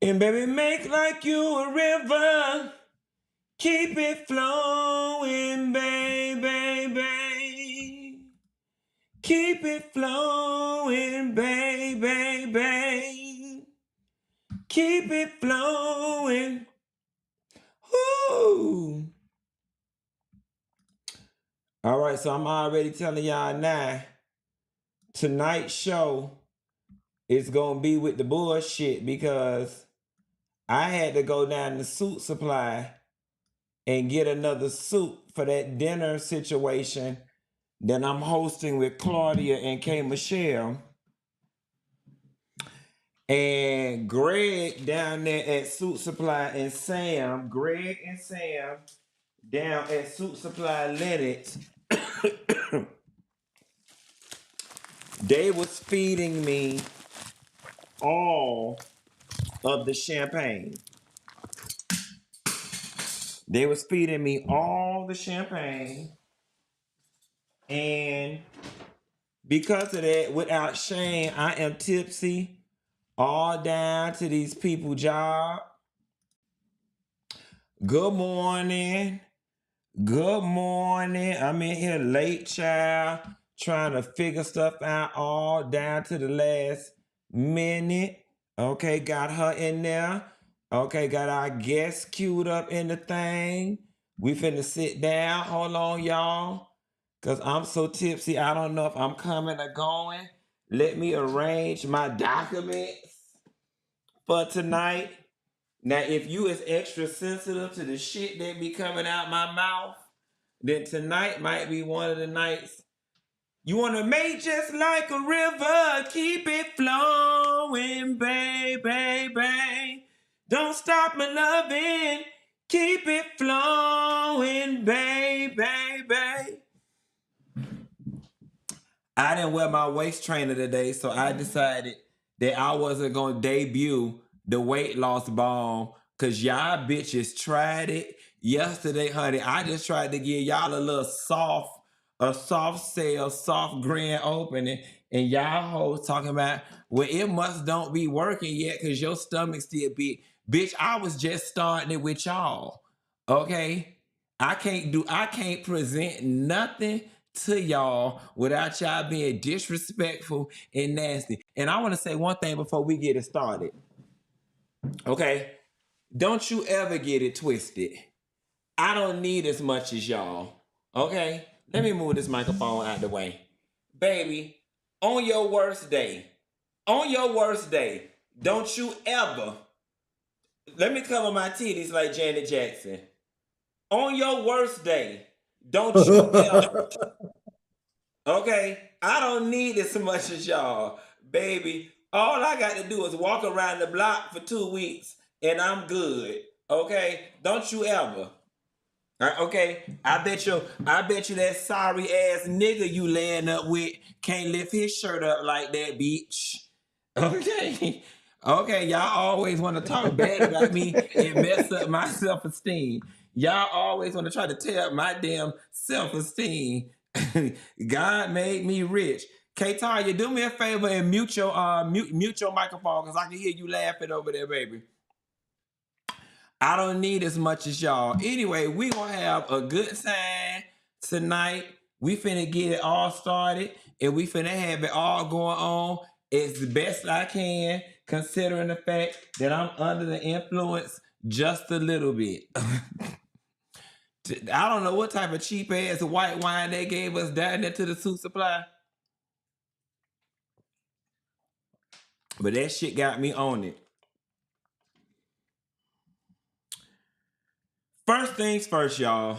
And baby, make like you a river. Keep it flowing, baby. Keep it flowing, baby. Keep it flowing. Woo! All right, so I'm already telling y'all now, tonight's show is going to be with the bullshit because I had to go down to Suit Supply and get another suit for that dinner situation that I'm hosting with Claudia and K. Michelle. And Greg down there at Suit Supply and Sam, Greg and Sam down at Suit Supply Lennox, they was feeding me all of the champagne. They was feeding me all the champagne. And because of that, without shame, I am tipsy all down to these people job. Good morning. Good morning. I'm in here late, child, trying to figure stuff out all down to the last minute. Okay, got her in there. Okay, got our guests queued up in the thing. We finna sit down. Hold on, y'all. Because I'm so tipsy, I don't know if I'm coming or going. Let me arrange my documents for tonight. Now, if you is extra sensitive to the shit that be coming out my mouth, then tonight might be one of the nights. You want to make just like a river, keep it flowing, baby. Don't stop my loving, keep it flowing, baby. I didn't wear my waist trainer today, so I decided that I wasn't going to debut the weight loss balm because y'all bitches tried it yesterday, honey. I just tried to give y'all a little soft sale, soft grand opening, and y'all hoes talking about, well, it must don't be working yet because your stomach still big. Bitch, I was just starting it with y'all, okay? I can't present nothing to y'all without y'all being disrespectful and nasty. And I want to say one thing before we get it started. Okay? Don't you ever get it twisted. I don't need as much as y'all. Okay? Let me move this microphone out the way. Baby, on your worst day, don't you ever, let me cover my titties like Janet Jackson. On your worst day, don't you ever. Okay, I don't need as much as y'all, baby. All I got to do is walk around the block for 2 weeks and I'm good. Okay, don't you ever. Okay, I bet you that sorry ass nigga you laying up with can't lift his shirt up like that, bitch. Okay, okay, y'all always want to talk bad about me and mess up my self-esteem. Y'all always want to try to tear up my damn self-esteem. God made me rich. K-Tanya, do me a favor and mute your microphone because I can hear you laughing over there, baby. I don't need as much as y'all. Anyway, we gonna have a good time tonight. We finna get it all started and we finna have it all going on as best I can, considering the fact that I'm under the influence just a little bit. I don't know what type of cheap ass white wine they gave us down there to the Suit Supply, but that shit got me on it. First things first, y'all.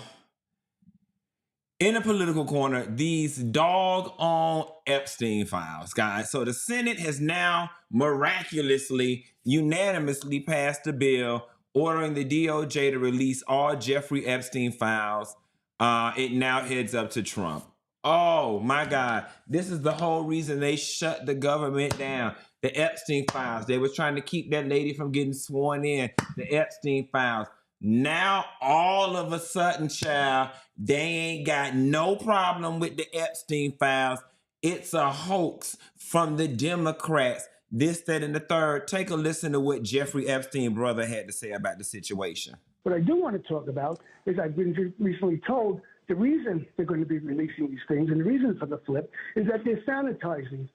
In the political corner, these dog-on Epstein files, guys. So the Senate has now miraculously, unanimously passed a bill ordering the DOJ to release all Jeffrey Epstein files. It now heads up to Trump. Oh my God. This is the whole reason they shut the government down. The Epstein files. They were trying to keep that lady from getting sworn in. The Epstein files. Now, all of a sudden, child, they ain't got no problem with the Epstein files. It's a hoax from the Democrats. this, that, and the third. Take a listen to what Jeffrey Epstein brother had to say about the situation. What I do want to talk about is I've been recently told the reason they're going to be releasing these things and the reason for the flip is that they're sanitizing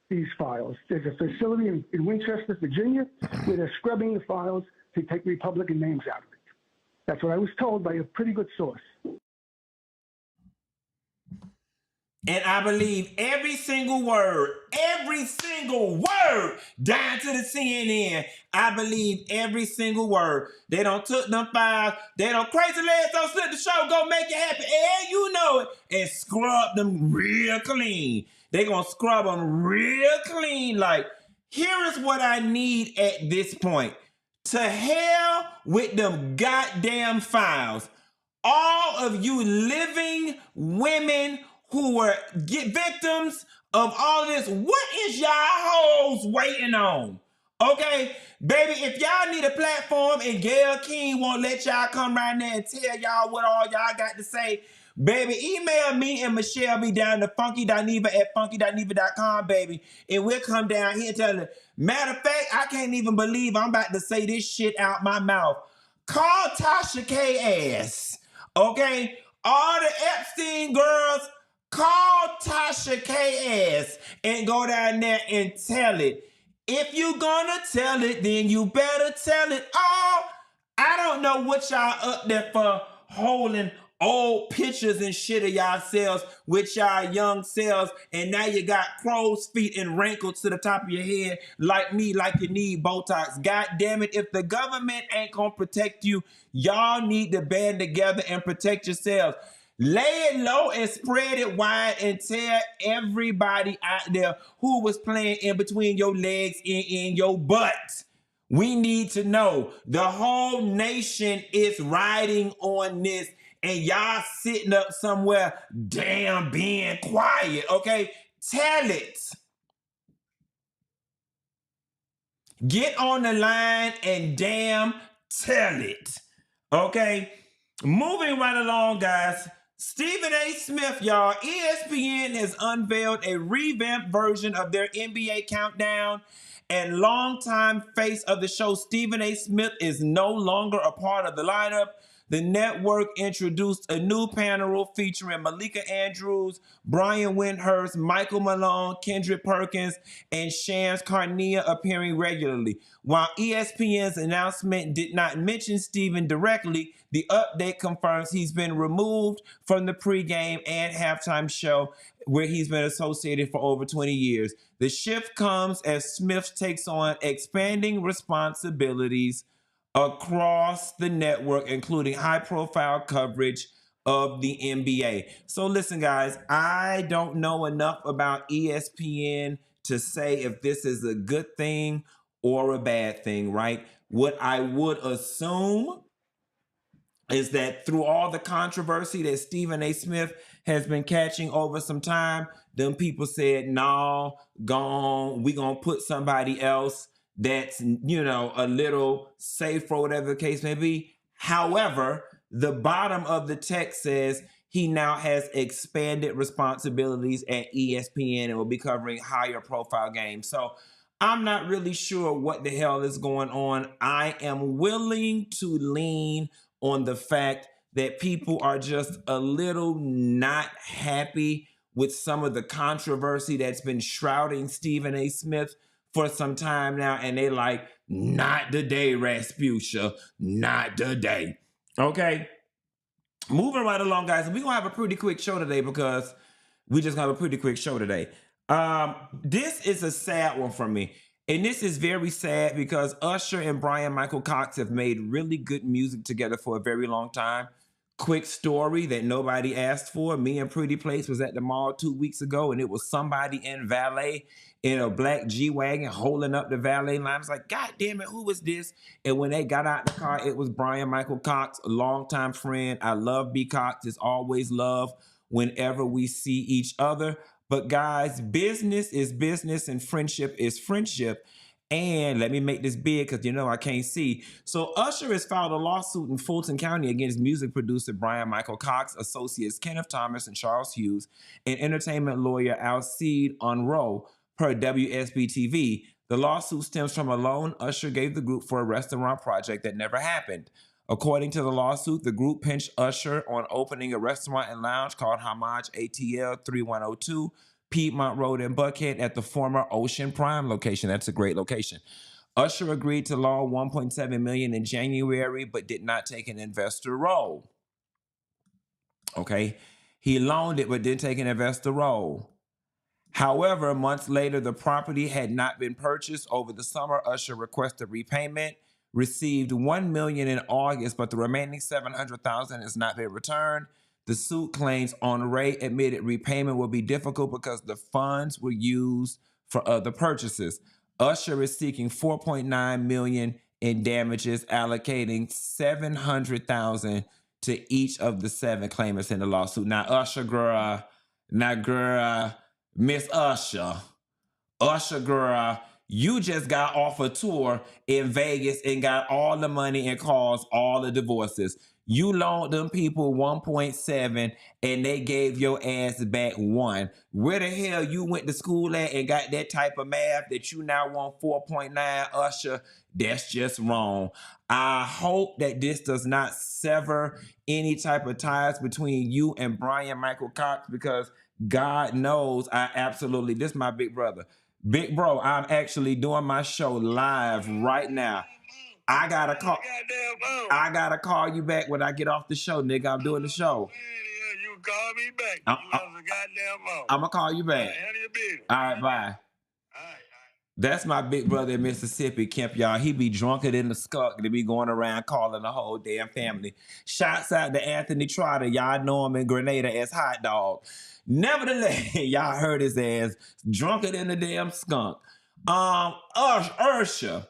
these files. There's a facility in Winchester, Virginia, where they're scrubbing the files to take Republican names out of it. That's what I was told by a pretty good source. And I believe every single word, down to the CNN. I believe every single word. They don't took them files. They don't crazy legs, don't slip the show, go make it happen. And you know it. And scrub them real clean. They gonna scrub them real clean. Like, here is what I need at this point. To hell with them goddamn files. All of you living women who were victims of all of this, what is y'all hoes waiting on? Okay, baby, if y'all need a platform and Gayle King won't let y'all come right there and tell y'all what all y'all got to say, baby, email me and Michelle be down to funky.neva@funky.neva.com, baby, and we'll come down here and tell you. Matter of fact, I can't even believe I'm about to say this shit out my mouth. Call Tasha K ass, okay? All the Epstein girls, call Tasha K ass and go down there and tell it. If you gonna tell it, then you better tell it all. I don't know what y'all up there for, holding old pictures and shit of yourselves with y'all young selves, and now you got crow's feet and wrinkles to the top of your head like me, like you need Botox. God damn it, if the government ain't gonna protect you, y'all need to band together and protect yourselves. Lay it low and spread it wide and tell everybody out there who was playing in between your legs and in your butt. We need to know. The whole nation is riding on this, and y'all sitting up somewhere damn being quiet, okay? Tell it. Get on the line and damn tell it, okay? Moving right along, guys. Stephen A. Smith, y'all, ESPN has unveiled a revamped version of their NBA countdown, and longtime face of the show, Stephen A. Smith, is no longer a part of the lineup. The network introduced a new panel featuring Malika Andrews, Brian Windhurst, Michael Malone, Kendrick Perkins, and Shams Charania appearing regularly. While ESPN's announcement did not mention Stephen directly, the update confirms he's been removed from the pregame and halftime show where he's been associated for over 20 years. The shift comes as Smith takes on expanding responsibilities across the network, including high-profile coverage of the NBA. So listen, guys, I don't know enough about ESPN to say if this is a good thing or a bad thing, right? What I would assume is that through all the controversy that Stephen A. Smith has been catching over some time, them people said, no, gone, we gonna put somebody else that's, you know, a little safe or whatever the case may be. However, the bottom of the text says he now has expanded responsibilities at ESPN and will be covering higher profile games. So I'm not really sure what the hell is going on. I am willing to lean on the fact that people are just a little not happy with some of the controversy that's been shrouding Stephen A. Smith for some time now, and they like, not today, Rasputia, not today. Okay, moving right along, guys. We're gonna have a pretty quick show today because we just have a pretty quick show today. This is a sad one for me. And this is very sad because Usher and Bryan Michael Cox have made really good music together for a very long time. Quick story that nobody asked for. Me and Pretty Place was at the mall 2 weeks ago, and it was somebody in valet in a black G-Wagon holding up the valet line. I was like, God damn it, who is this? And when they got out the car, it was Bryan Michael Cox, a longtime friend. I love B. Cox. It's always love whenever we see each other. But guys, business is business and friendship is friendship. And let me make this big because you know I can't see. So Usher has filed a lawsuit in Fulton County against music producer Bryan Michael Cox, associates Kenneth Thomas and Charles Hughes, and entertainment lawyer Alcide Unroe per WSB-TV. The lawsuit stems from a loan Usher gave the group for a restaurant project that never happened. According to the lawsuit, the group pinched Usher on opening a restaurant and lounge called Homage ATL 3102 Piedmont Road in Buckhead at the former Ocean Prime location. That's a great location. Usher agreed to loan $1.7 million in January, but did not take an investor role. Okay, he loaned it, but didn't take an investor role. However, months later, the property had not been purchased. Over the summer, Usher requested repayment, received $1 million in August, but the remaining $700,000 has not been returned. The suit claims Honoré admitted repayment will be difficult because the funds were used for other purchases. Usher is seeking $4.9 million in damages, allocating $700,000 to each of the 7 claimants in the lawsuit. Now, Usher, girl, Miss Usher, girl, you just got off a tour in Vegas and got all the money and caused all the divorces. You loaned them people 1.7 and they gave your ass back 1. Where the hell you went to school at and got that type of math that you now want 4.9, Usher? That's just wrong. I hope that this does not sever any type of ties between you and Bryan Michael Cox, because God knows I absolutely, this is my big brother. Big bro, I'm actually doing my show live right now. I gotta call you back when I get off the show, nigga. I'm doing the show. You call me back. You have a goddamn phone. I'm gonna call you back. All right, bye. All right. That's my big brother in Mississippi, Kemp, y'all. He be drunker than the skunk to be going around calling the whole damn family. Shouts out to Anthony Trotter. Y'all know him in Grenada as Hot Dog. Nevertheless, y'all heard his ass drunker than the damn skunk. Usher.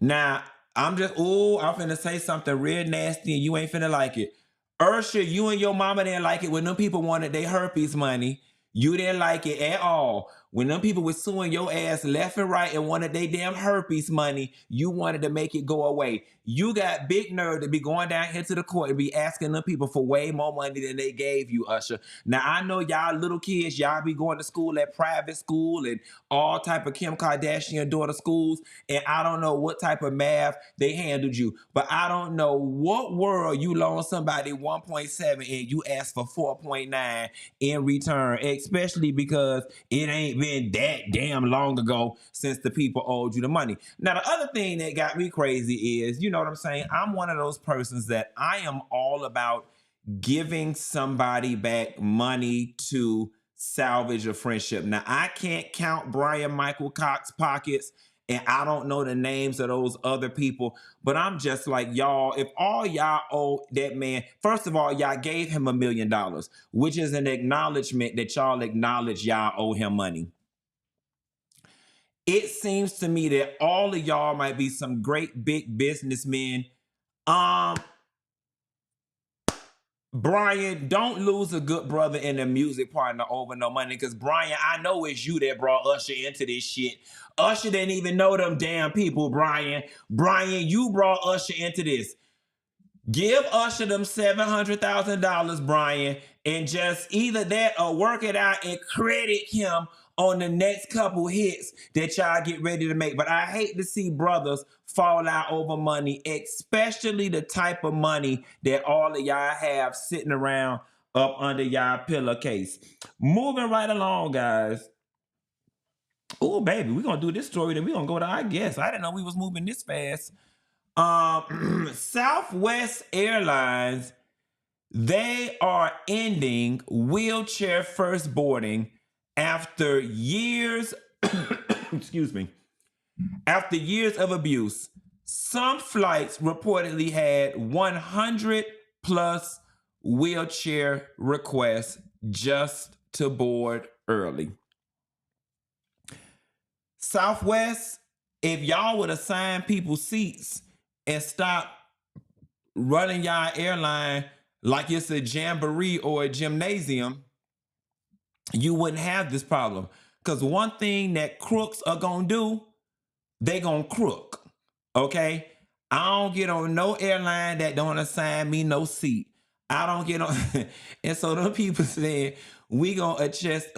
Now, I'm finna say something real nasty and you ain't finna like it. Usher, you and your mama didn't like it when them people wanted their herpes money. You didn't like it at all. When them people was suing your ass left and right and wanted their damn herpes money, you wanted to make it go away. You got big nerve to be going down here to the court and be asking them people for way more money than they gave you, Usher. Now, I know y'all little kids, y'all be going to school at private school and all type of Kim Kardashian daughter schools, and I don't know what type of math they handled you, but I don't know what world you loan somebody 1.7 and you ask for 4.9 in return, especially because it ain't been that damn long ago since the people owed you the money. Now, the other thing that got me crazy is, you know what I'm saying? I'm one of those persons that I am all about giving somebody back money to salvage a friendship. Now, I can't count Bryan Michael Cox pockets, and I don't know the names of those other people, but I'm just like, y'all, if all y'all owe that man, first of all, y'all gave him $1 million, which is an acknowledgement that y'all acknowledge y'all owe him money. It seems to me that all of y'all might be some great big businessmen. Bryan, don't lose a good brother and a music partner over no money, because Bryan, I know it's you that brought Usher into this shit. Usher didn't even know them damn people, Bryan. Bryan, you brought Usher into this. Give Usher them $700,000, Bryan, and just either that or work it out and credit him on the next couple hits that y'all get ready to make. But I hate to see brothers fall out over money, especially the type of money that all of y'all have sitting around up under y'all pillowcase. Moving right along, guys. Oh, baby, we're going to do this story, then we're going to go to our guest. I didn't know we was moving this fast. Southwesrt Airlines, they are ending wheelchair first boarding after years, excuse me, after years of abuse. Some flights reportedly had 100 plus wheelchair requests just to board early. Southwest, if y'all would assign people seats and stop running y'all airline like it's a jamboree or a gymnasium, you wouldn't have this problem. Because one thing that crooks are going to do, they going to crook, okay? I don't get on no airline that don't assign me no seat. I don't get on. And so them people said, we going to adjust.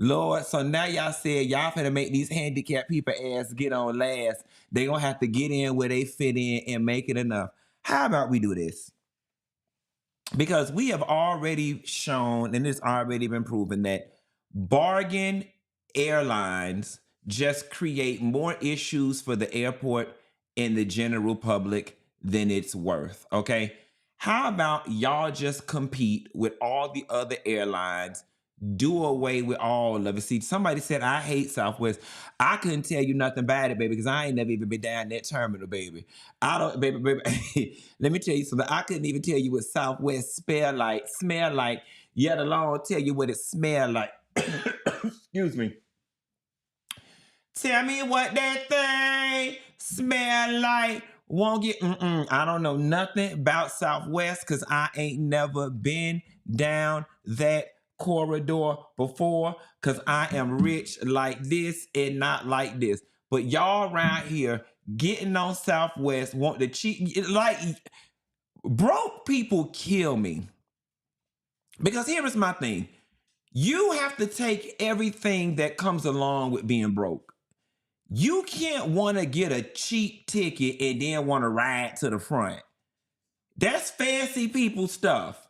Lord, so now y'all said y'all finna make these handicapped people ass get on last. They gonna have to get in where they fit in and make it enough. How about we do this? Because we have already shown, and it's already been proven, that bargain airlines just create more issues for the airport and the general public than it's worth. Okay. How about y'all just compete with all the other airlines, do away with all of it? See, somebody said, I hate Southwest. I couldn't tell you nothing about it, baby, because I ain't never even been down that terminal, baby. I don't, baby. Let me tell you something. I couldn't even tell you what Southwest smell like, yet alone tell you what it smell like. Excuse me. Tell me what that thing smell like. Won't get, I don't know nothing about Southwest because I ain't never been down that corridor before because I am rich like this and not like this. But y'all around here getting on Southwest want to cheat. Like, broke people kill me. Because here is my thing. You have to take everything that comes along with being broke. You can't want to get a cheap ticket and then want to ride to the front. That's fancy people stuff.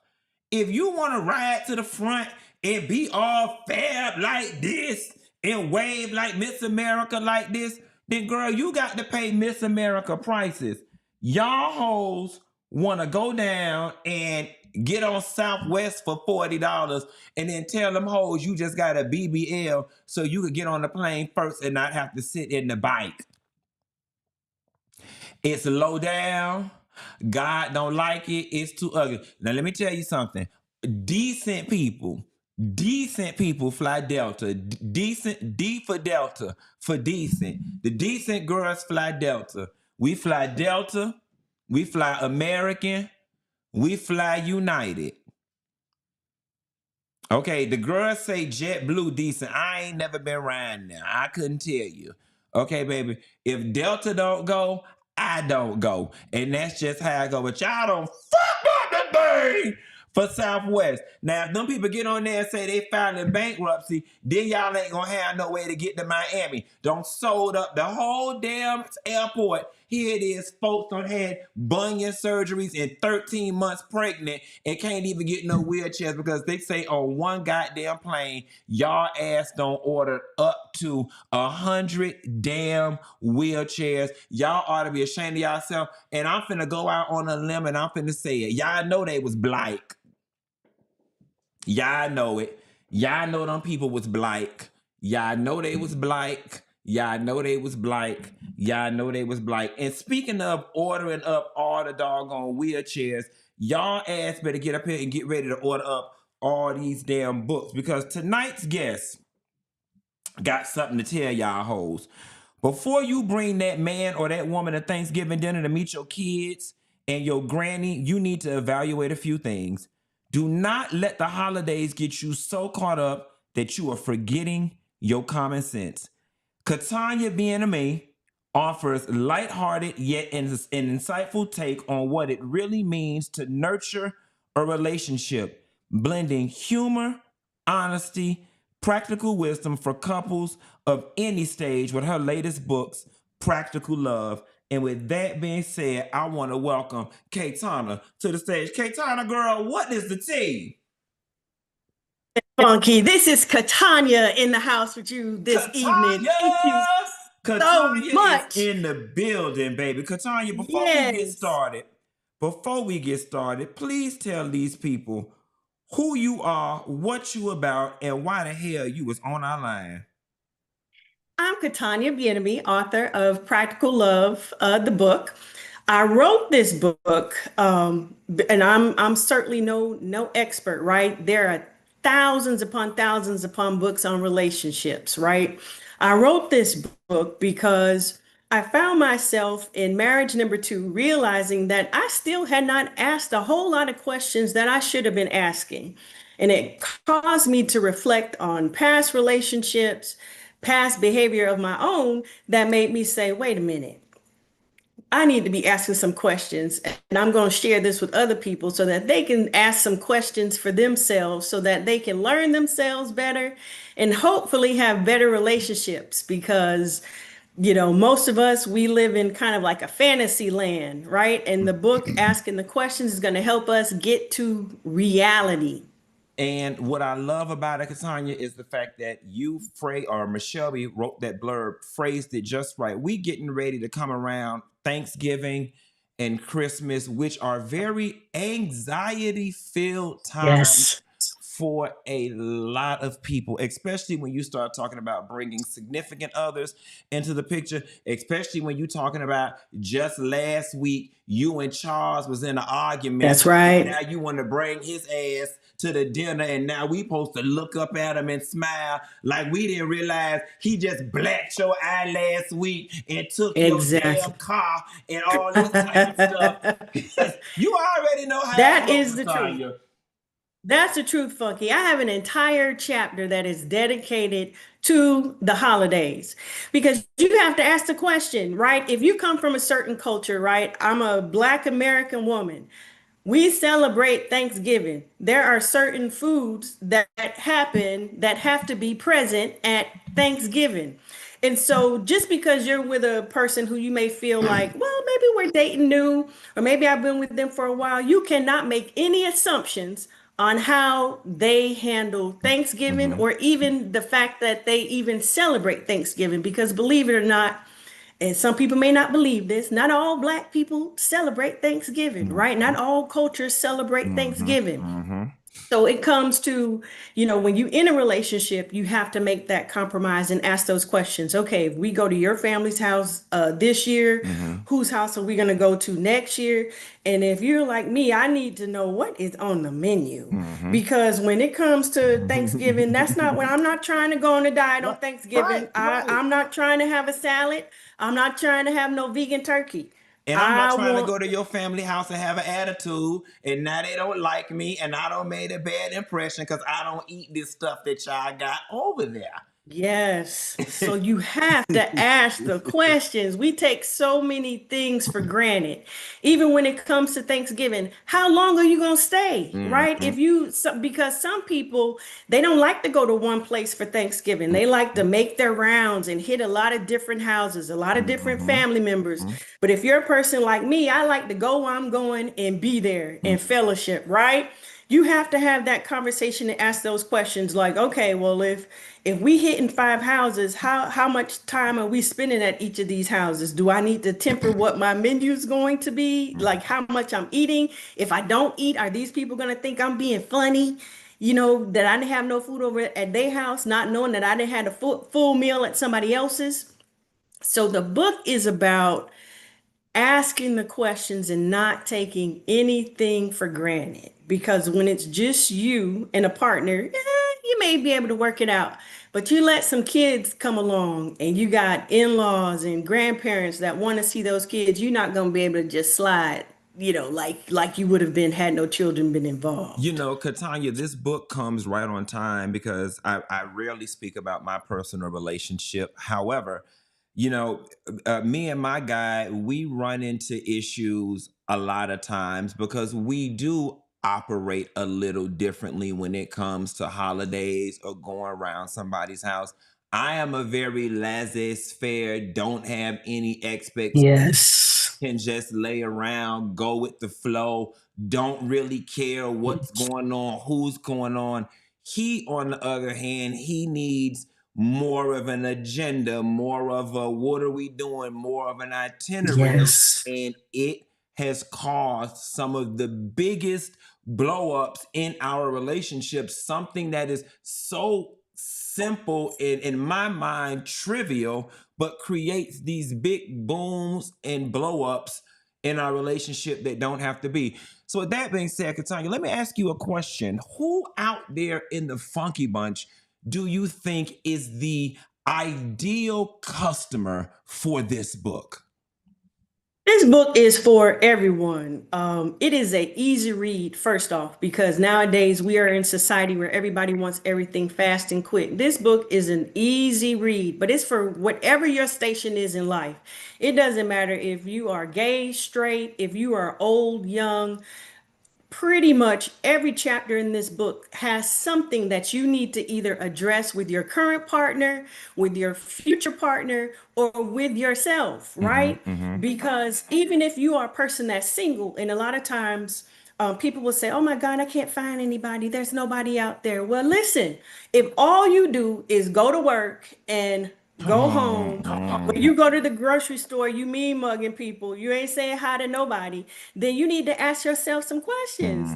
If you want to ride to the front and be all fab like this and wave like Miss America like this, then girl, you got to pay Miss America prices. Y'all hoes want to go down and get on Southwest for $40 and then tell them hoes you just got a BBL so you could get on the plane first and not have to sit in the bike. It's low down. God don't like it. It's too ugly. Now let me tell you something. Decent people fly Delta. Decent, D for Delta, for decent. The decent girls fly Delta. We fly Delta. We fly American. We fly United. Okay, the girls say JetBlue decent. I ain't never been around now. I couldn't tell you. Okay, baby. If Delta don't go, I don't go. And that's just how I go. But y'all don't fuck up the thing for Southwest. Now, if them people get on there and say they filed in bankruptcy, then y'all ain't gonna have no way to get to Miami. Don't sold up the whole damn airport. Here it is, folks done had bunion surgeries and 13 months pregnant and can't even get no wheelchairs because they say on one goddamn plane, y'all ass don't order up to 100 damn wheelchairs. Y'all ought to be ashamed of yourself. And I'm finna go out on a limb and I'm finna say it. Y'all know they was black. Y'all know it. Y'all know them people was black. Y'all know they was black. Y'all know they was black. Y'all know they was black. And speaking of ordering up all the doggone wheelchairs, y'all ass better get up here and get ready to order up all these damn books because tonight's guest got something to tell y'all hoes. Before you bring that man or that woman to Thanksgiving dinner to meet your kids and your granny, you need to evaluate a few things. Do not let the holidays get you so caught up that you are forgetting your common sense. Katanya Bien-Aimee offers lighthearted yet an insightful take on what it really means to nurture a relationship, blending humor, honesty, practical wisdom for couples of any stage with her latest books, Practical Love. And with that being said, I want to welcome Katana to the stage. Katana, girl, what is the tea? Funky. This is Katanya in the house with you this evening. Thank you so Katanya much. is in the building, baby. Katanya, before we get started, please tell these people who you are, what you about, and why the hell you was on our line. I'm Katanya Bien-Aimee, author of Practical Love, the book. I wrote this book, and I'm certainly no expert, right? There are thousands upon books on relationships, right? I wrote this book because I found myself in marriage number 2, realizing that I still had not asked a whole lot of questions that I should have been asking. And it caused me to reflect on past relationships, past behavior of my own that made me say, wait a minute, I need to be asking some questions. And I'm going to share this with other people so that they can ask some questions for themselves so that they can learn themselves better and hopefully have better relationships because, most of us, we live in kind of like a fantasy land, right? And the book asking the questions is going to help us get to reality. And what I love about it, Katanya, is the fact that Michelle wrote that blurb, phrased it just right. We getting ready to come around Thanksgiving and Christmas, which are very anxiety-filled times Yes. for a lot of people, especially when you start talking about bringing significant others into the picture, especially when you're talking about just last week, you and Charles was in an argument. That's right. Now you want to bring his ass to the dinner, and now we supposed to look up at him and smile like we didn't realize he just blacked your eye last week and took your damn Exactly. car and all this type of stuff. You already know how That that is goes, the truth. Tanya. That's the truth, Funky. I have an entire chapter that is dedicated to the holidays because you have to ask the question, right? If you come from a certain culture, right? I'm a Black American woman. We celebrate Thanksgiving. There are certain foods that happen that have to be present at Thanksgiving. And so just because you're with a person who you may feel like, well, maybe we're dating new, or maybe I've been with them for a while, you cannot make any assumptions on how they handle Thanksgiving or even the fact that they even celebrate Thanksgiving. Because believe it or not, and some people may not believe this, not all Black people celebrate Thanksgiving, right? Not all cultures celebrate Thanksgiving. So it comes to, when you in a relationship, you have to make that compromise and ask those questions. Okay, if we go to your family's house this year, whose house are we going to go to next year? And if you're like me, I need to know what is on the menu. Because when it comes to Thanksgiving, that's not when I'm not trying to go on a diet on Thanksgiving. I'm not trying to have a salad. I'm not trying to have no vegan turkey. And I'm not I trying to want go to your family house and have an attitude, and now they don't like me, and I don't made a bad impression because I don't eat this stuff that y'all got over there. Yes. So you have to ask the questions. We take so many things for granted. Even when it comes to Thanksgiving, how long are you going to stay? Right? Because some people, they don't like to go to one place for Thanksgiving. They like to make their rounds and hit a lot of different houses, a lot of different family members. But if you're a person like me, I like to go where I'm going and be there and fellowship, right? You have to have that conversation and ask those questions like, okay, well, if we hitting 5 houses, how much time are we spending at each of these houses? Do I need to temper what my menu is going to be? Like how much I'm eating? If I don't eat, are these people going to think I'm being funny? That I didn't have no food over at their house, not knowing that I didn't have a full meal at somebody else's. So the book is about asking the questions and not taking anything for granted. Because when it's just you and a partner, you may be able to work it out. But you let some kids come along and you got in-laws and grandparents that want to see those kids, you're not going to be able to just slide, like you would have been had no children been involved. Katanya, this book comes right on time because I rarely speak about my personal relationship. However, me and my guy, we run into issues a lot of times because we do operate a little differently when it comes to holidays or going around somebody's house. I am a very laissez-faire, don't have any expectations, Yes. can just lay around, go with the flow, don't really care what's going on, who's going on. He, on the other hand, he needs more of an agenda, more of a what are we doing, more of an itinerary. Yes. And it has caused some of the biggest blow ups in our relationship, something that is so simple and in my mind trivial, but creates these big booms and blow ups in our relationship that don't have to be. So with that being said, Katanya, let me ask you a question. Who out there in the Funky Bunch do you think is the ideal customer for this book? This book is for everyone. It is a easy read, first off, because nowadays we are in society where everybody wants everything fast and quick. This book is an easy read, but it's for whatever your station is in life. It doesn't matter if you are gay, straight, if you are old, young. Pretty much every chapter in this book has something that you need to either address with your current partner, with your future partner, or with yourself, right? Because even if you are a person that's single, and a lot of times people will say, "Oh my God, I can't find anybody. There's nobody out there." Well, listen, if all you do is go to work and go home, when you go to the grocery store, you mean mugging people, you ain't saying hi to nobody, then you need to ask yourself some questions.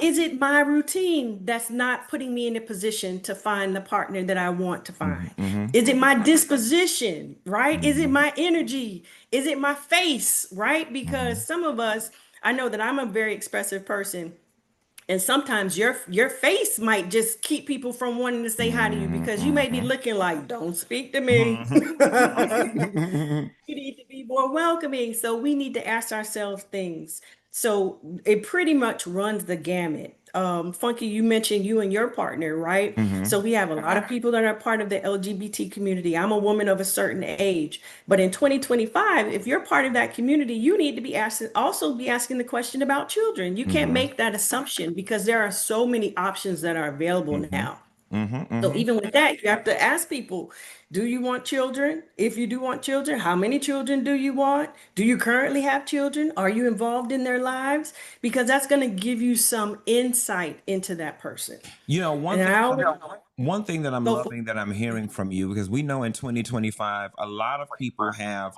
Is it my routine that's not putting me in a position to find the partner that I want to find? Is it my disposition, right? Is it my energy? Is it my face, right? Because some of us, I know that I'm a very expressive person. And sometimes your face might just keep people from wanting to say hi to you because you may be looking like, don't speak to me. You need to be more welcoming. So we need to ask ourselves things. So it pretty much runs the gamut. Funky, you mentioned you and your partner, right? So we have a lot of people that are part of the LGBT community. I'm a woman of a certain age, but in 2025, if you're part of that community, you need to be asking, also be asking the question about children. You can't make that assumption because there are so many options that are available now. So even with that, you have to ask people, do you want children? If you do want children, how many children do you want? Do you currently have children? Are you involved in their lives? Because that's going to give you some insight into that person. You know, one And thing I always one thing that I'm go for loving that I'm hearing from you, because we know in 2025, a lot of people have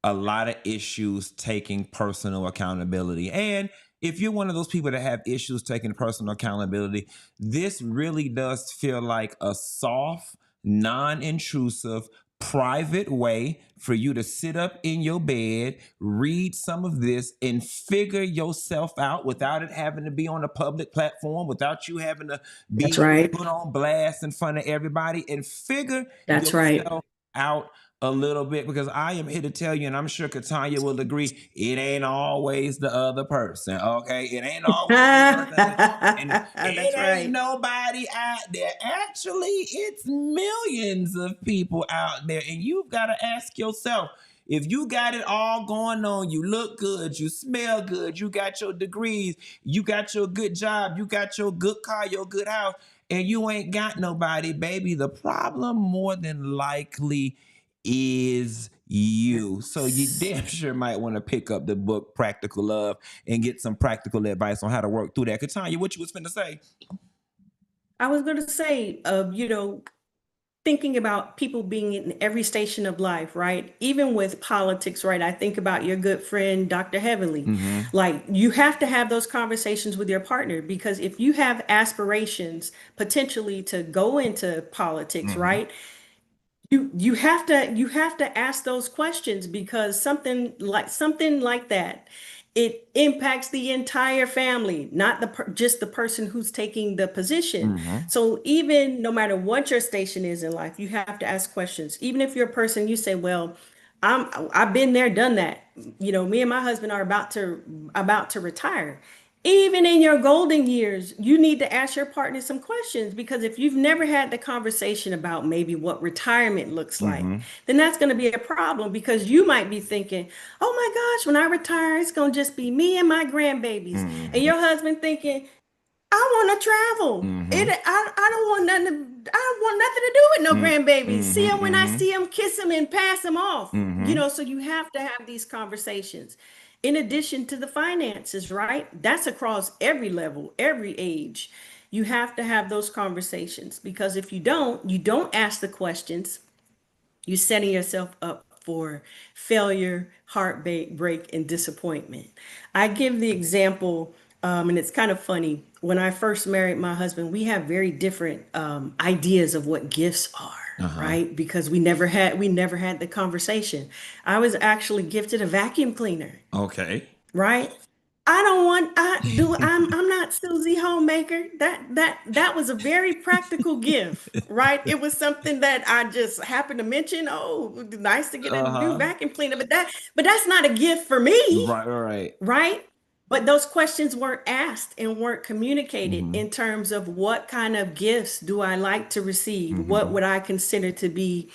a lot of issues taking personal accountability. And if you're one of those people that have issues taking personal accountability, this really does feel like a soft, non-intrusive, private way for you to sit up in your bed, read some of this, and figure yourself out without it having to be on a public platform, without you having to That's be right. put on blast in front of everybody, and figure That's right. yourself out a little bit, because I am here to tell you, and I'm sure Katanya will agree, it ain't always the other person, okay? It ain't always the other person, and That's it ain't right. nobody out there. Actually, it's millions of people out there, and you've got to ask yourself, if you got it all going on, you look good, you smell good, you got your degrees, you got your good job, you got your good car, your good house, and you ain't got nobody, baby, the problem more than likely is you. So you damn sure might want to pick up the book Practical Love and get some practical advice on how to work through that. Katanya, what you was finna say? I was going to say, thinking about people being in every station of life, right? Even with politics, right? I think about your good friend, Dr. Heavenly. Like, you have to have those conversations with your partner because if you have aspirations potentially to go into politics, right? You have to ask those questions because something like that, it impacts the entire family, not just the person who's taking the position. So even no matter what your station is in life, you have to ask questions. Even if you're a person, you say, well, I've been there, done that. Me and my husband are about to retire. Even in your golden years, you need to ask your partner some questions because if you've never had the conversation about maybe what retirement looks like, then that's going to be a problem because you might be thinking, oh my gosh, when I retire, it's going to just be me and my grandbabies. And your husband thinking, I want to travel. I don't want nothing. I don't want nothing to do with no grandbabies. See them when I see them, kiss them, and pass them off. So you have to have these conversations. In addition to the finances, right? That's across every level, every age. You have to have those conversations because if you don't ask the questions, you're setting yourself up for failure, heartbreak, and disappointment. I give the example, and it's kind of funny. When I first married my husband, we have very different ideas of what gifts are, right? Because we never had the conversation. I was actually gifted a vacuum cleaner, Okay. right? I don't want I'm not Susie Homemaker. That was a very practical gift, right? It was something that I just happened to mention. Oh, nice to get a new Uh-huh. vacuum cleaner, but that's not a gift for me, Right, right. right? But those questions weren't asked and weren't communicated Mm-hmm. in terms of what kind of gifts do I like to receive? What Mm-hmm. would I consider to be,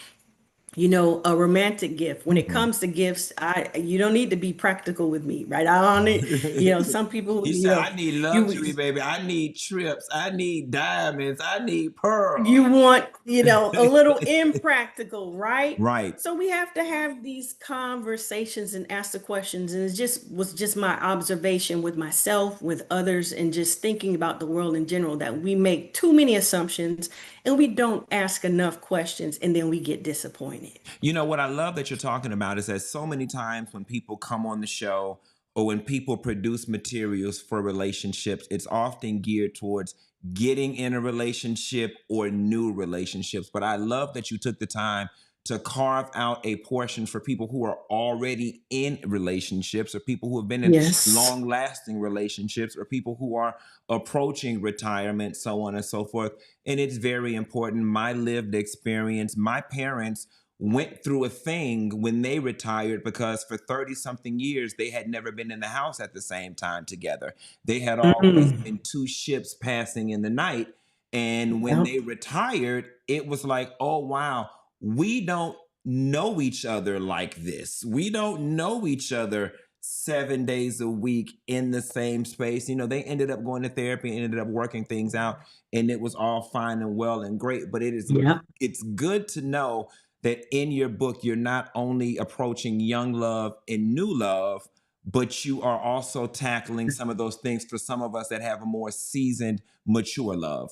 a romantic gift. When it Mm-hmm. comes to gifts, you don't need to be practical with me, right? I don't need, some people, He said, I need you luxury, baby. I need trips. I need diamonds. I need pearls. you want, a little impractical, right? Right. So we have to have these conversations and ask the questions. And it just was just my observation with myself, with others, and just thinking about the world in general that we make too many assumptions and we don't ask enough questions and then we get disappointed. You know, what I love that you're talking about is that so many times when people come on the show or when people produce materials for relationships, it's often geared towards getting in a relationship or new relationships. But I love that you took the time to carve out a portion for people who are already in relationships or people who have been in Yes. long lasting relationships or people who are approaching retirement, so on and so forth. And it's very important. My lived experience, my parents went through a thing when they retired because for 30 something years they had never been in the house at the same time together. They had always Mm. been two ships passing in the night. And when Yep. they retired, it was like, oh, wow, we don't know each other like this. We don't know each other 7 days a week in the same space. You know, they ended up going to therapy and ended up working things out, and it was all fine and well and great. But Yep. it's good to know that in your book, you're not only approaching young love and new love, but you are also tackling some of those things for some of us that have a more seasoned, mature love.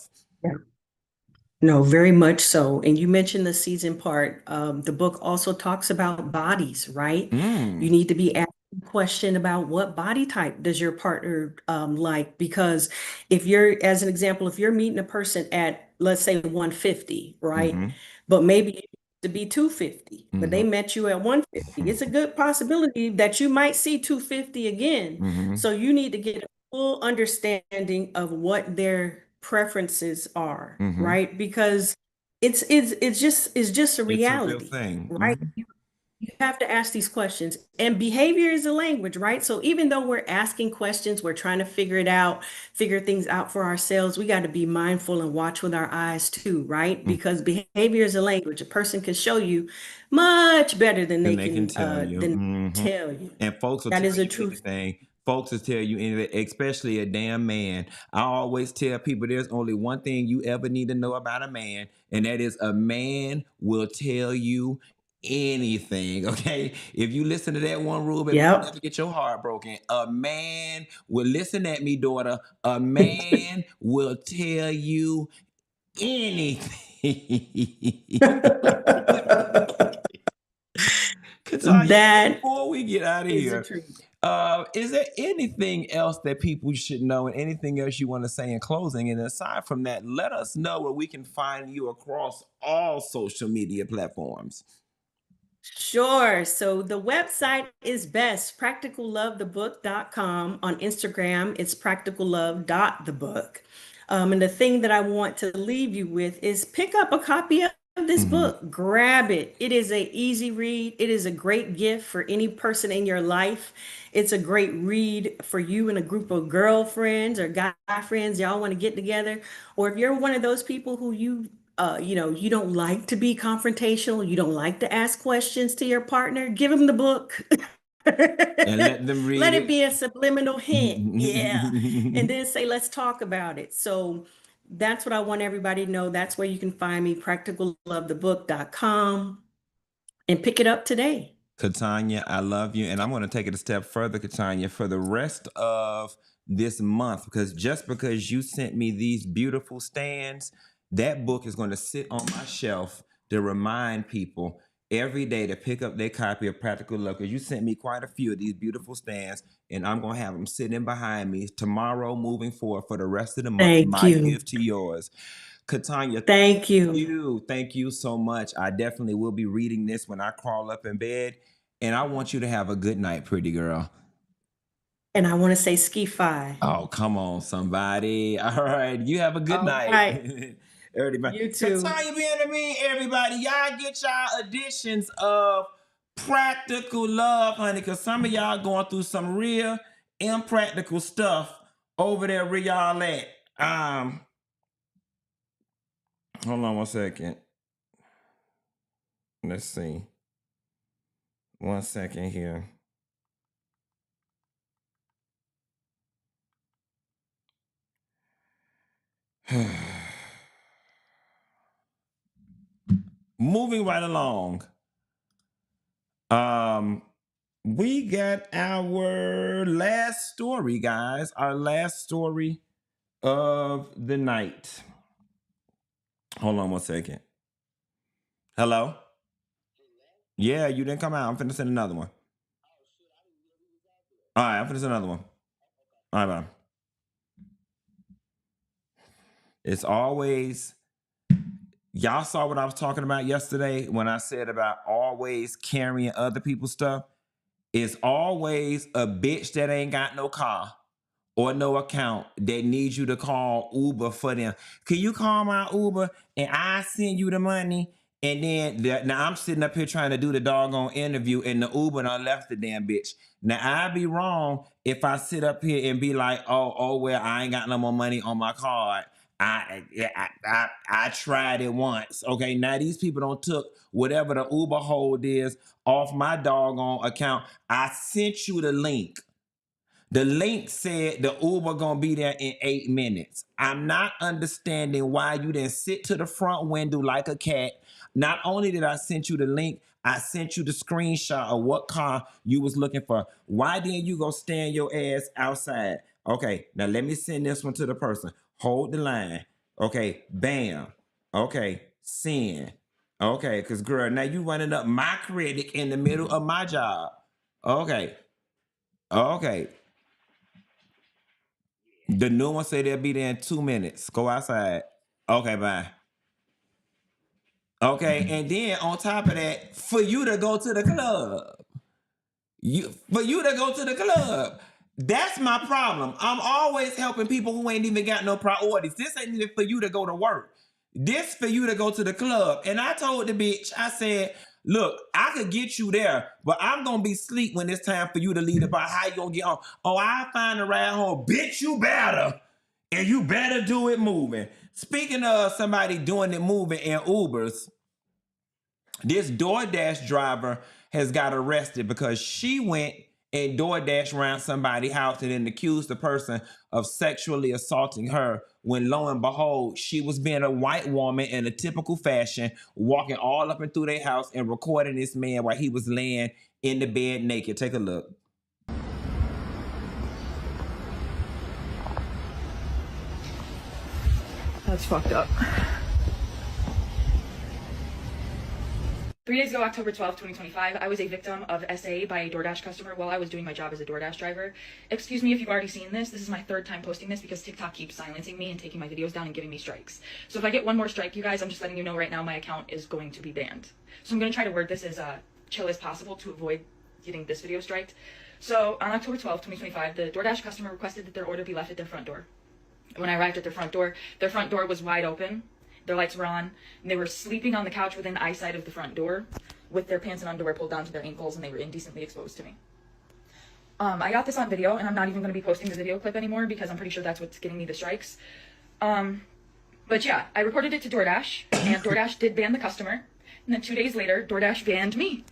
No, very much so. And you mentioned the season part. The book also talks about bodies, right? You Mm. need to be asking a question about what body type does your partner like? Because if you're, as an example, if you're meeting a person at, let's say, 150, right? Mm-hmm. But maybe you need to be 250, but Mm-hmm. they met you at 150. It's a good possibility that you might see 250 again. Mm-hmm. So you need to get a full understanding of what their preferences are, Mm-hmm. right? Because it's just a It's a real reality, thing. right? Mm-hmm. You have to ask these questions. And behavior is a language, right? So even though we're asking questions, we're trying to figure things out for ourselves, we got to be mindful and watch with our eyes too, right? Because behavior is a language. A person can show you much better than And they they can can tell you. Mm-hmm. tell you. And folks will That tell is a you truth. anything. Folks will tell you anything, especially a damn man. I always tell people there's only one thing you ever need to know about a man, and that is a man will tell you anything. Okay. If you listen to that one rule, baby, you Yep. never get your heart broken. A man will listen at me, daughter. A man will tell you anything. Katanya, That before we get out of is the here, truth. is there anything else that people should know and anything else you want to say in closing? And aside from that, let us know where we can find you across all social media platforms. Sure. So the website is best, practicallovethebook.com. On Instagram, it's practicallove.thebook. And the thing that I want to leave you with is pick up a copy of this Mm-hmm. book. Grab it. It is a easy read. It is a great gift for any person in your life. It's a great read for you and a group of girlfriends or guy friends. Y'all want to get together. Or if you're one of those people who you don't like to be confrontational, you don't like to ask questions to your partner, give them the book. And let them read Let it it. be a subliminal hint. Yeah. And then say, let's talk about it. So that's what I want everybody to know. That's where you can find me, practicallovethebook.com, and pick it up today. Katanya, I love you. And I'm going to take it a step further, Katanya, for the rest of this month, because just because you sent me these beautiful stands, that book is going to sit on my shelf to remind people every day to pick up their copy of Practical Love, because you sent me quite a few of these beautiful stands, and I'm going to have them sitting behind me tomorrow moving forward for the rest of the month. Thank My you. gift to yours. Katanya, Thank you. thank you so much. I definitely will be reading this when I crawl up in bed. And I want you to have a good night, pretty girl. And I want to say ski fi. Oh, come on, somebody. All right. You have a good All night. right. Everybody. You So too. Tanya Benjamin, everybody, y'all get y'all editions of Practical Love, honey, because some of y'all going through some real impractical stuff over there where y'all at. Hold on one second. Let's see. 1 second here. Moving right along. We got our last story, guys. Our last story of the night. Hold on 1 second. Hello? Yeah, you didn't come out. I'm finna send another one. All right, I'm finna send another one. All right, bye. It's always, y'all saw what I was talking about yesterday when I said about always carrying other people's stuff. It's always a bitch that ain't got no car or no account that needs you to call Uber for them. Can you call my Uber and I send you the money? And then now I'm sitting up here trying to do the doggone interview and the Uber done left the damn bitch. Now I'd be wrong if I sit up here and be like, oh well, I ain't got no more money on my card. I tried it once. Okay, now these people don't took whatever the Uber hold is off my doggone account. I sent you the link. The link said the Uber gonna be there in 8 minutes. I'm not understanding why you didn't sit to the front window like a cat. Not only did I send you the link, I sent you the screenshot of what car you was looking for. Why didn't you go stand your ass outside? Okay, now let me send this one to the person. Hold the line. Okay, bam. Okay, send. Okay, because girl, now you running up my credit in the middle of my job. Okay, okay. The new one say they'll be there in 2 minutes. Go outside. Okay, bye. Okay, and then on top of that, for you to go to the club, for you to go to the club, that's my problem. I'm always helping people who ain't even got no priorities. This ain't even for you to go to work. This for you to go to the club. And I told the bitch, I said, look, I could get you there, but I'm gonna be asleep when it's time for you to leave. About how you gonna get home? Oh, I find a ride home. Bitch, you better. And you better do it moving. Speaking of somebody doing it moving in Ubers, this DoorDash driver has got arrested because she went and DoorDash around somebody's house and then accused the person of sexually assaulting her when lo and behold, she was being a white woman in a typical fashion, walking all up and through their house and recording this man while he was laying in the bed naked. Take a look. That's fucked up. 3 days ago, October 12th, 2025, I was a victim of SA by a DoorDash customer while I was doing my job as a DoorDash driver. Excuse me if you've already seen this. This is my third time posting this because TikTok keeps silencing me and taking my videos down and giving me strikes. So if I get one more strike, you guys, I'm just letting you know right now my account is going to be banned. So I'm going to try to word this as chill as possible to avoid getting this video striked. So on October 12th, 2025, the DoorDash customer requested that their order be left at their front door. When I arrived at their front door was wide open. Their lights were on, and they were sleeping on the couch within eyesight of the front door with their pants and underwear pulled down to their ankles, and they were indecently exposed to me. I got this on video, and I'm not even going to be posting the video clip anymore because I'm pretty sure that's what's getting me the strikes. But yeah, I reported it to DoorDash, and DoorDash did ban the customer, and then 2 days later, DoorDash banned me,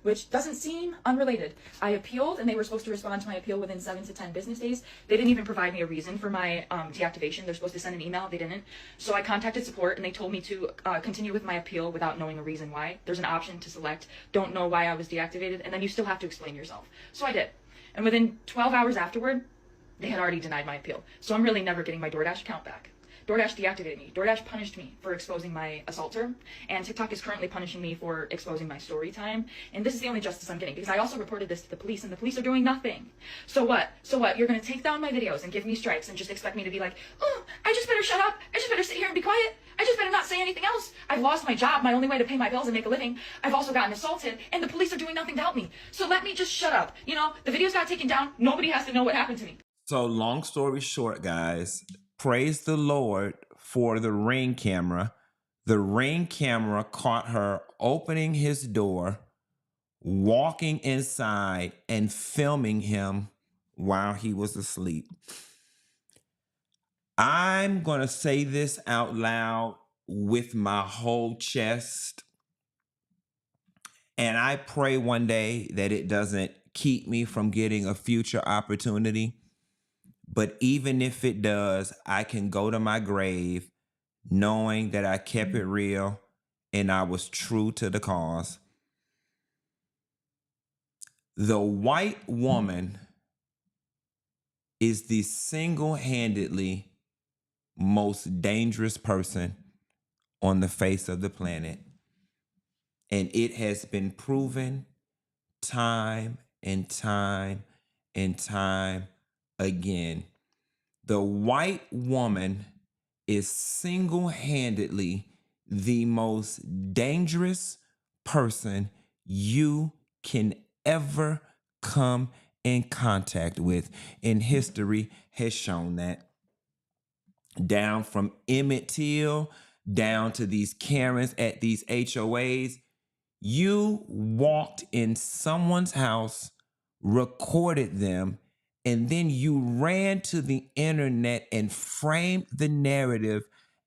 which doesn't seem unrelated. I appealed, and they were supposed to respond to my appeal within 7 to 10 business days. They didn't even provide me a reason for my deactivation. They're supposed to send an email. They didn't. So I contacted support, and they told me to continue with my appeal without knowing a reason why. There's an option to select, don't know why I was deactivated, and then you still have to explain yourself. So I did. And within 12 hours afterward, they had already denied my appeal. So I'm really never getting my DoorDash account back. DoorDash deactivated me. DoorDash punished me for exposing my assaulter, and TikTok is currently punishing me for exposing my story time. And this is the only justice I'm getting, because I also reported this to the police, and the police are doing nothing. So what? You're gonna take down my videos and give me strikes and just expect me to be like, oh, I just better shut up. I just better sit here and be quiet. I just better not say anything else. I've lost my job, my only way to pay my bills and make a living. I've also gotten assaulted, and the police are doing nothing to help me. So let me just shut up. You know, the videos got taken down. Nobody has to know what happened to me. So long story short, guys, praise the Lord for the Ring camera. The Ring camera caught her opening his door, walking inside, and filming him while he was asleep. I'm going to say this out loud with my whole chest. And I pray one day that it doesn't keep me from getting a future opportunity. But even if it does, I can go to my grave knowing that I kept it real and I was true to the cause. The white woman is the single-handedly most dangerous person on the face of the planet. And it has been proven time and time and time again. The white woman is single-handedly the most dangerous person you can ever come in contact with. And history has shown that. Down from Emmett Till, down to these Karens at these HOAs, you walked in someone's house, recorded them, and then you ran to the internet and framed the narrative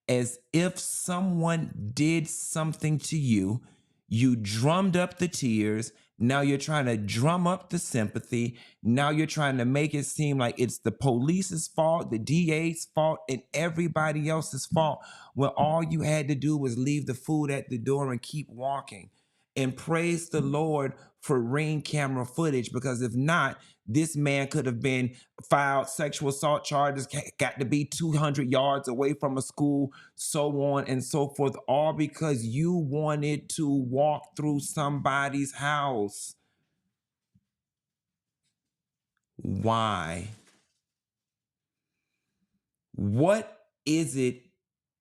as if someone did something to you. You drummed up the tears. Now you're trying to drum up the sympathy. Now you're trying to make it seem like it's the police's fault, the DA's fault, and everybody else's fault, when all you had to do was leave the food at the door and keep walking. And praise the Lord for Ring camera footage, because if not, this man could have been filed sexual assault charges, got to be 200 yards away from a school, so on and so forth, all because you wanted to walk through somebody's house. Why? What is it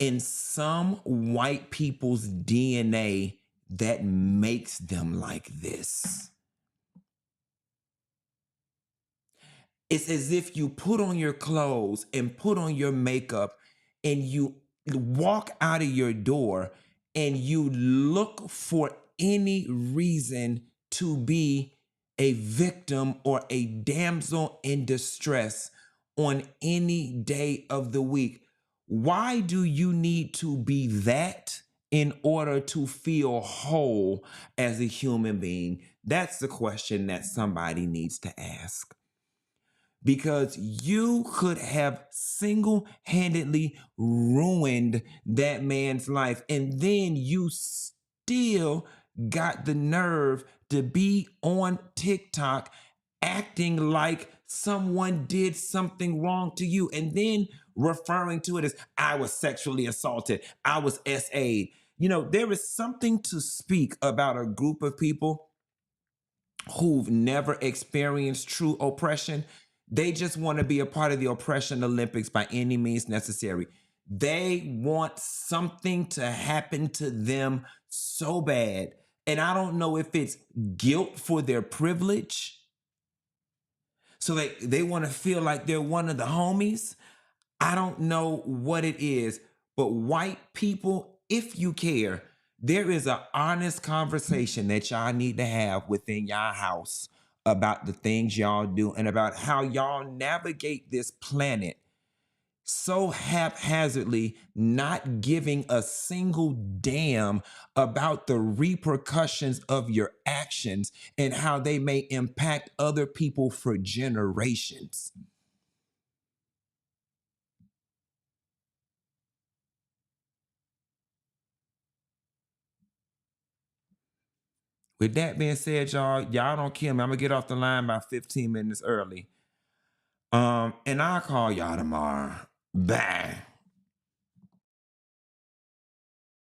in some white people's DNA that makes them like this? It's as if you put on your clothes and put on your makeup and you walk out of your door and you look for any reason to be a victim or a damsel in distress on any day of the week. Why do you need to be that in order to feel whole as a human being? That's the question that somebody needs to ask. Because you could have single-handedly ruined that man's life, and then you still got the nerve to be on TikTok acting like someone did something wrong to you, and then referring to it as, I was sexually assaulted, I was SA'd. You know, there is something to speak about a group of people who've never experienced true oppression. They just want to be a part of the oppression Olympics by any means necessary. They want something to happen to them so bad. And I don't know if it's guilt for their privilege. So they want to feel like they're one of the homies. I don't know what it is, but white people, if you care, there is an honest conversation that y'all need to have within y'all house about the things y'all do and about how y'all navigate this planet so haphazardly, not giving a single damn about the repercussions of your actions and how they may impact other people for generations. With that being said, y'all don't kill me. I'm gonna get off the line by 15 minutes early. And I'll call y'all tomorrow. Bye.